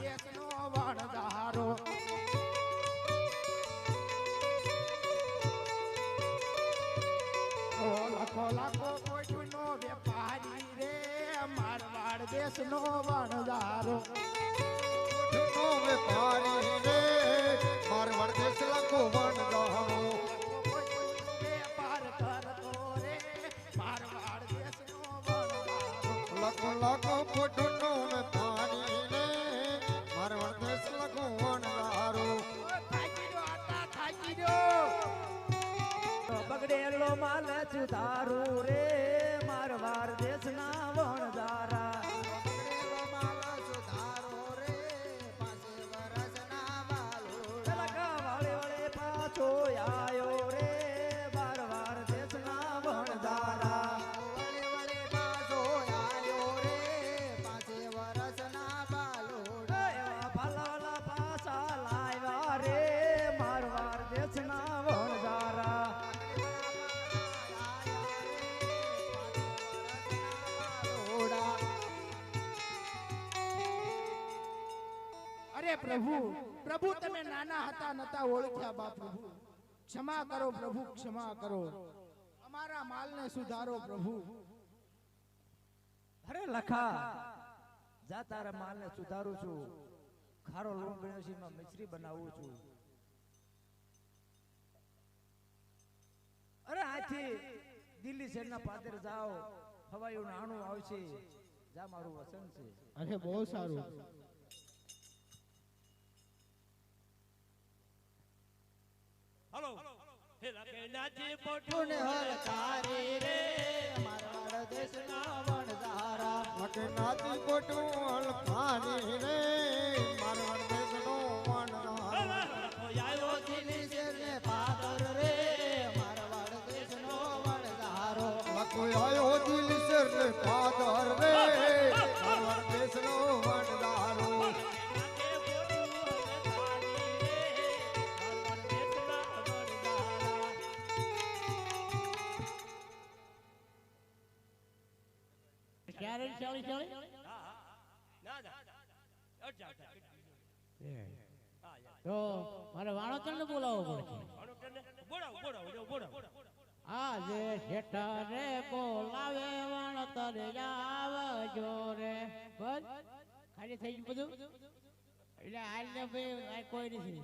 દેશનો વણધારો લાખો લાખો કોઈનો વેપારી રે મારવાડ દેશનો વણધારો નો વેપારી રે મારવાડ દેશ લાખો વણધારો વેપાર કરતો રે મારવાડ દેશનો વણધારો લાખો લાખો કોઈનો વેપારી રે મારવાડ દેશ લાખો વણધારો થાકી ગયો બગડેલો માલ સુધારું રે મારવાડ દેશના વણધારા પાછો આયો રે મારવાડ દેશના વણધારા પાલાવાલા પાછા લાવ્યા રે મારવાડ દેશના વણધારા અરે પ્રભુ પ્રભુ તમે નાના હતા નતા ઓળખ્યા બા પ્રભુ ક્ષમા કરો પ્રભુ ક્ષમા કરો અમારા માલને સુધારો પ્રભુ અરે લખા જા તારા માલને સુધારું છું ખારો લૂણ ગણેશીમાં મિશ્રી બનાવું છું અરે આથી દિલ્હી શહેરના પાદર જાઓ હવાયું નાણું આવશે જા મારું વસન છે અરે બહુ સારું હલો હેલા કે નાચે પોઠું ને હલકારી રે મારવાડ દેશના વણધારા લખે નાતી કોટું હલકારી રે મારવાડ દેશનો વણધારો કોઈ આવ્યો દિલ્હી શેરને પાદર રે મારવાડ દેશનો વણધારો લખો આયો દિલ સર રે પાદર રે મારવાડ દેશનો વણધારો ક્યારે ચાલી ચાલી તો મારે વાણોતર ને બોલાવવો પડશે આજે શેઠા રે બોલાવે વાણોતર આવજો રે બસ ખાલી થઈ ગયું બધું એટલે હાલ ને ભાઈ કોઈ નથી